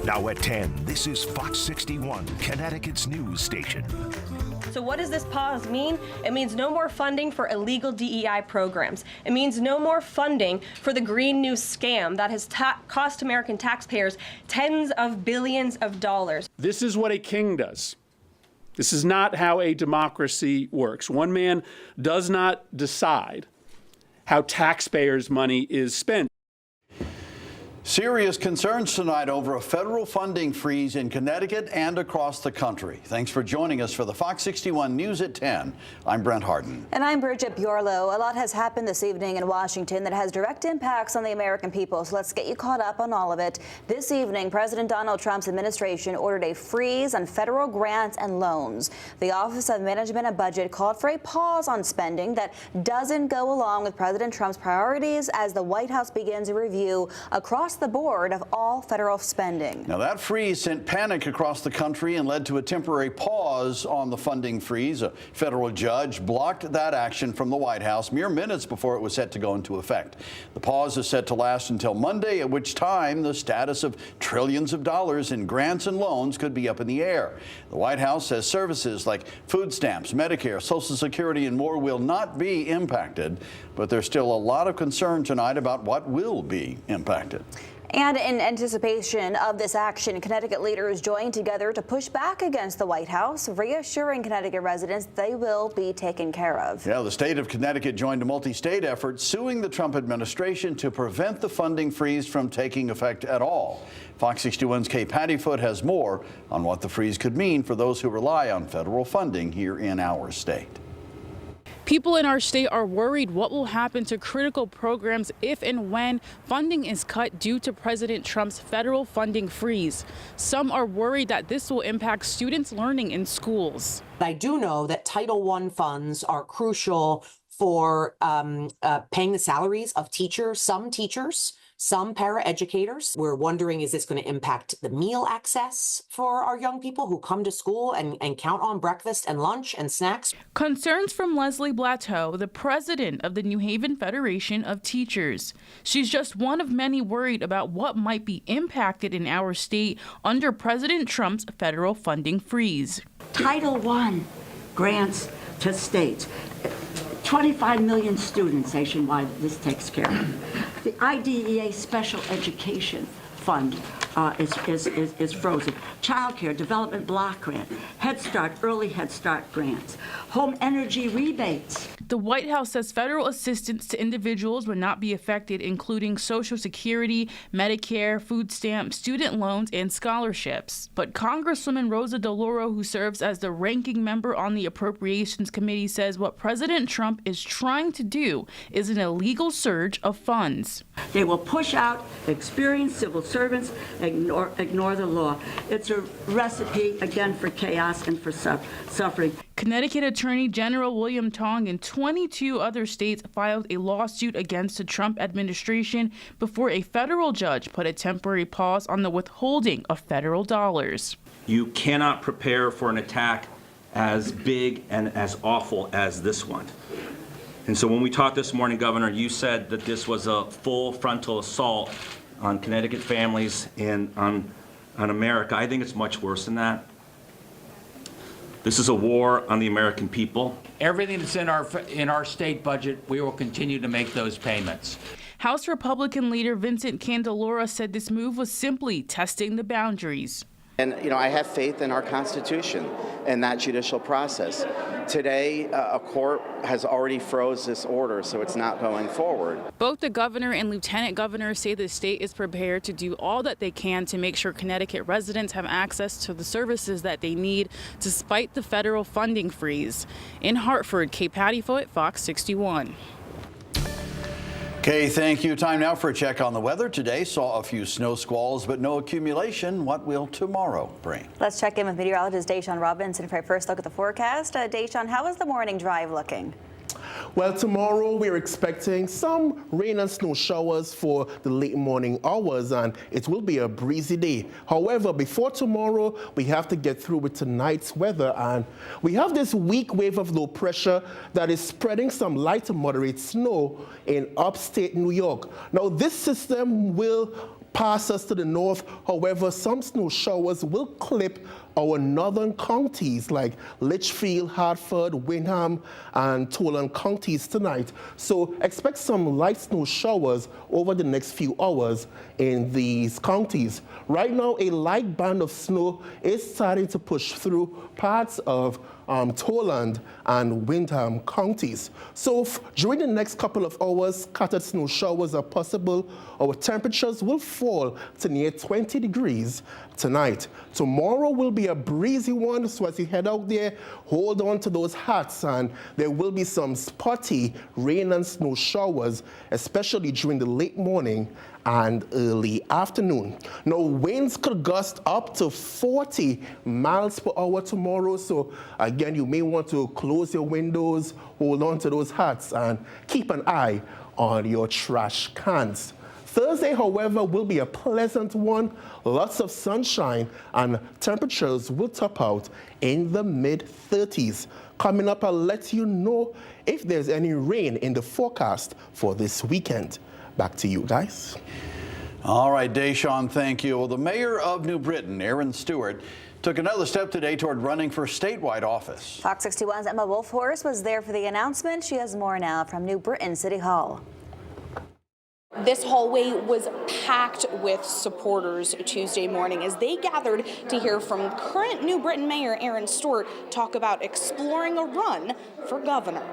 Now at 10, this is Fox 61, Connecticut's news station. So what does this pause mean? It means no more funding for illegal DEI programs. It means no more funding for the Green New scam that has cost American taxpayers tens of billions of dollars. This is what a king does. This is not how a democracy works. One man does not decide how taxpayers' money is spent. Serious concerns tonight over a federal funding freeze in Connecticut and across the country. Thanks for joining us for the Fox 61 News at 10. I'm Brent Harden. And I'm Bridget Bjorlo. A lot has happened this evening in Washington that has direct impacts on the American people. So let's get you caught up on all of it. This evening, President Donald Trump's administration ordered a freeze on federal grants and loans. The Office of Management and Budget called for a pause on spending that doesn't go along with President Trump's priorities as the White House begins a review across the board of all federal spending. Now, that freeze sent panic across the country and led to a temporary pause on the funding freeze. A federal judge blocked that action from the White House mere minutes before it was set to go into effect. The pause is set to last until Monday, at which time the status of trillions of dollars in grants and loans could be up in the air. The White House says services like food stamps, Medicare, Social Security, and more will not be impacted, but there's still a lot of concern tonight about what will be impacted. And in anticipation of this action, Connecticut leaders joined together to push back against the White House, reassuring Connecticut residents they will be taken care of. Yeah, the state of Connecticut joined a multi-state effort suing the Trump administration to prevent the funding freeze from taking effect at all. Fox 61's Kay Pattyfoot has more on what the freeze could mean for those who rely on federal funding here in our state. People in our state are worried what will happen to critical programs if and when funding is cut due to President Trump's federal funding freeze. Some are worried that this will impact students' learning in schools. I do know that Title I funds are crucial for paying the salaries of teachers, some paraeducators. We're wondering, is this going to impact the meal access for our young people who come to school and count on breakfast and lunch and snacks? Concerns from Leslie Blateau, the president of the New Haven Federation of Teachers. She's just one of many worried about what might be impacted in our state under President Trump's federal funding freeze. Title I grants to states. 25 million students nationwide this takes care of. The IDEA Special Education Fund is frozen. Child Care Development Block Grant, Head Start, Early Head Start grants, home energy rebates. The White House says federal assistance to individuals would not be affected, including Social Security, Medicare, food stamps, student loans, and scholarships. But Congresswoman Rosa DeLauro, who serves as the ranking member on the Appropriations Committee, says what President Trump is trying to do is an illegal surge of funds. They will push out experienced civil servants, ignore the law. It's a recipe, again, for chaos and for suffering. Connecticut Attorney General William Tong and 22 other states filed a lawsuit against the Trump administration before a federal judge put a temporary pause on the withholding of federal dollars. You cannot prepare for an attack as big and as awful as this one. And so when we talked this morning, Governor, you said that this was a full frontal assault on Connecticut families and on America. I think it's much worse than that. This is a war on the American people. Everything that's in our state budget, we will continue to make those payments. House Republican leader Vincent Candelora said this move was simply testing the boundaries. And, I have faith in our Constitution and that judicial process. Today, a court has already froze this order, so it's not going forward. Both the governor and lieutenant governor say the state is prepared to do all that they can to make sure Connecticut residents have access to the services that they need, despite the federal funding freeze. In Hartford, Kay Pattyfoot, Fox 61. Okay, thank you. Time now for a check on the weather. Today saw a few snow squalls, but no accumulation. What will tomorrow bring? Let's check in with meteorologist Deshaun Robinson for a first look at the forecast. Deshaun, how is the morning drive looking? Well, tomorrow we're expecting some rain and snow showers for the late morning hours, and it will be a breezy day. However, before tomorrow, we have to get through with tonight's weather, and we have this weak wave of low pressure that is spreading some light to moderate snow in upstate New York. Now, this system will pass us to the north. However, some snow showers will clip our northern counties like Litchfield, Hartford, Windham, and Toland counties tonight. So expect some light snow showers over the next few hours in these counties. Right now, a light band of snow is starting to push through parts of Toland and Windham counties. So during the next couple of hours, scattered snow showers are possible. Our temperatures will fall to near 20 degrees tonight. Tomorrow will be a breezy one, so as you head out there, hold on to those hats, and there will be some spotty rain and snow showers, especially during the late morning and early afternoon. Now, winds could gust up to 40 miles per hour tomorrow, so again, you may want to close your windows, hold on to those hats, and keep an eye on your trash cans. Thursday, however, will be a pleasant one. Lots of sunshine, and temperatures will top out in the mid-30s. Coming up, I'll let you know if there's any rain in the forecast for this weekend. Back to you guys. All right, Deshaun, thank you. Well, the mayor of New Britain, Aaron Stewart, took another step today toward running for statewide office. Fox 61's Emma Wolfhorst was there for the announcement. She has more now from New Britain City Hall. This hallway was packed with supporters Tuesday morning as they gathered to hear from current New Britain Mayor Aaron Stewart talk about exploring a run for governor.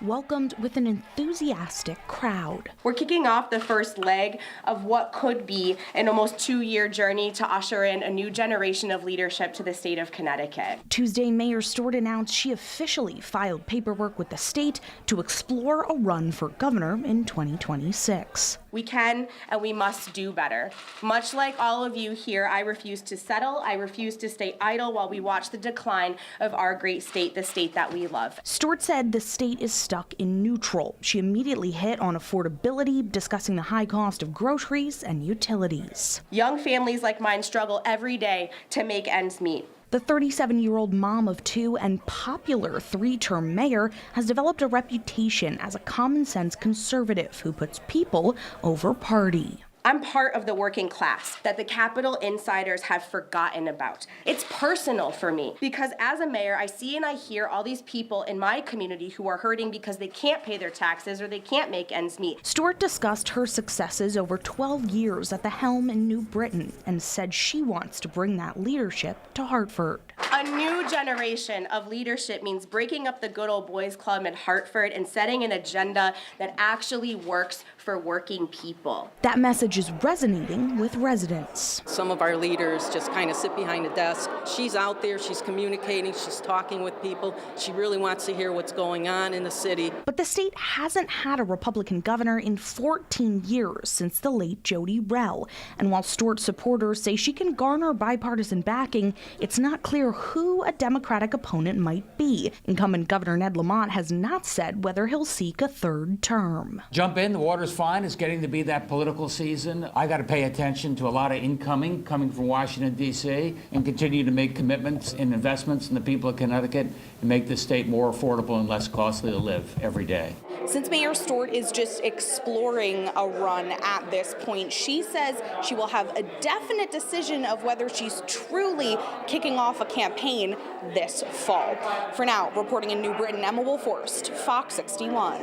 Welcomed with an enthusiastic crowd. We're kicking off the first leg of what could be an almost 2-year journey to usher in a new generation of leadership to the state of Connecticut. Tuesday, Mayor Stewart announced she officially filed paperwork with the state to explore a run for governor in 2026. We can and we must do better. Much like all of you here, I refuse to settle. I refuse to stay idle while we watch the decline of our great state, the state that we love. Stewart said the state is stuck in neutral. She immediately hit on affordability, discussing the high cost of groceries and utilities. Young families like mine struggle every day to make ends meet. The 37-year-old mom of 2 and popular 3-term mayor has developed a reputation as a common-sense conservative who puts people over party. I'm part of the working class that the Capitol insiders have forgotten about. It's personal for me because as a mayor, I see and I hear all these people in my community who are hurting because they can't pay their taxes or they can't make ends meet. Stewart discussed her successes over 12 years at the helm in New Britain and said she wants to bring that leadership to Hartford. A new generation of leadership means breaking up the good old boys club in Hartford and setting an agenda that actually works for working people. That message is resonating with residents. Some of our leaders just kind of sit behind a desk. She's out there, she's communicating, she's talking with people. She really wants to hear what's going on in the city. But the state hasn't had a Republican governor in 14 years since the late Jody Rell. And while Stewart supporters say she can garner bipartisan backing, it's not clear who a Democratic opponent might be. Incumbent Governor Ned Lamont has not said whether he'll seek a third term. Jump in, the water's fine. It's getting to be that political season. I got to pay attention to a lot of incoming coming from Washington, D.C., and continue to make commitments and investments in the people of Connecticut and make this state more affordable and less costly to live every day. Since Mayor Stewart is just exploring a run at this point, she says she will have a definite decision of whether she's truly kicking off a campaign this fall. For now, reporting in New Britain, Emma Wolfhorst, Fox 61.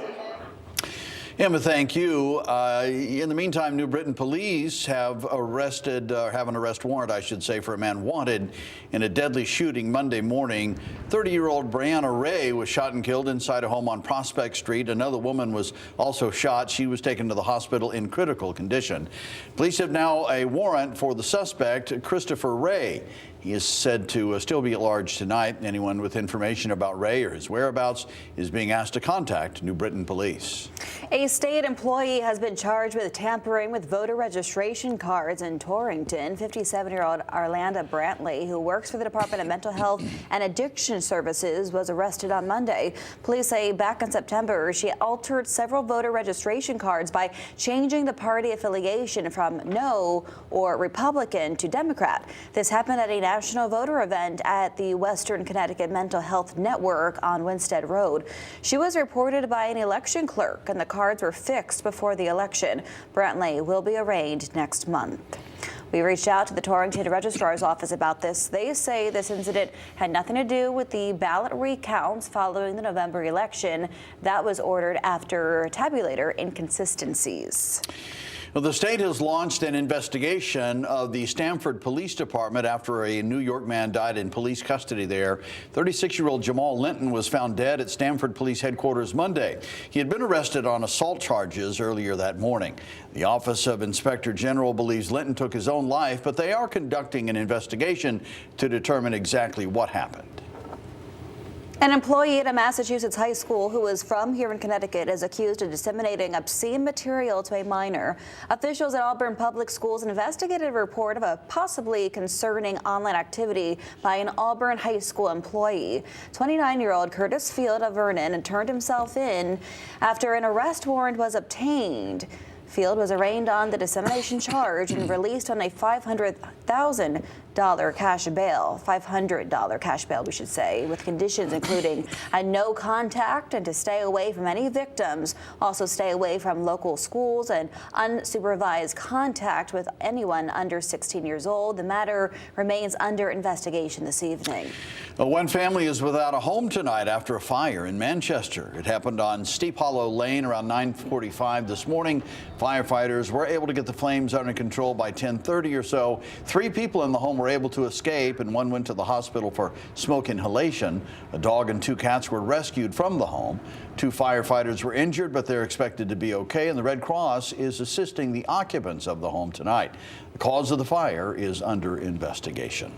Emma, thank you. In the meantime, New Britain police have an arrest warrant, I should say, for a man wanted in a deadly shooting Monday morning. 30-year-old Brianna Ray was shot and killed inside a home on Prospect Street. Another woman was also shot. She was taken to the hospital in critical condition. Police have now a warrant for the suspect, Christopher Ray. He is said to still be at large tonight. Anyone with information about Ray or his whereabouts is being asked to contact New Britain police. A state employee has been charged with tampering with voter registration cards in Torrington. 57-year-old Arlanda Brantley, who works for the Department of Mental Health and Addiction Services, was arrested on Monday. Police say back in September, she altered several voter registration cards by changing the party affiliation from No or Republican to Democrat. This happened at a national voter event at the Western Connecticut Mental Health Network on Winstead Road. She was reported by an election clerk, and the cards were fixed before the election. Brantley will be arraigned next month. We reached out to the Torrington Registrar's office about this. They say this incident had nothing to do with the ballot recounts following the November election. That was ordered after tabulator inconsistencies. Well, the state has launched an investigation of the Stamford Police Department after a New York man died in police custody there. 36-year-old Jamal Linton was found dead at Stamford Police Headquarters Monday. He had been arrested on assault charges earlier that morning. The Office of Inspector General believes Linton took his own life, but they are conducting an investigation to determine exactly what happened. An employee at a Massachusetts high school who is from here in Connecticut is accused of disseminating obscene material to a minor. Officials at Auburn Public Schools investigated a report of a possibly concerning online activity by an Auburn high school employee. 29-year-old Curtis Field of Vernon turned himself in after an arrest warrant was obtained. Field was arraigned on the dissemination charge and released on a $500,000 cash bail, $500 cash bail, we should say, with conditions including a no contact and to stay away from any victims, also stay away from local schools and unsupervised contact with anyone under 16 years old. The matter remains under investigation this evening. One family is without a home tonight after a fire in Manchester. It happened on Steep Hollow Lane around 9:45 this morning. Firefighters were able to get the flames under control by 10:30 or so. 3 people in the home were able to escape, and 1 went to the hospital for smoke inhalation. A dog and 2 cats were rescued from the home. 2 firefighters were injured, but they're expected to be okay, and the Red Cross is assisting the occupants of the home tonight. The cause of the fire is under investigation.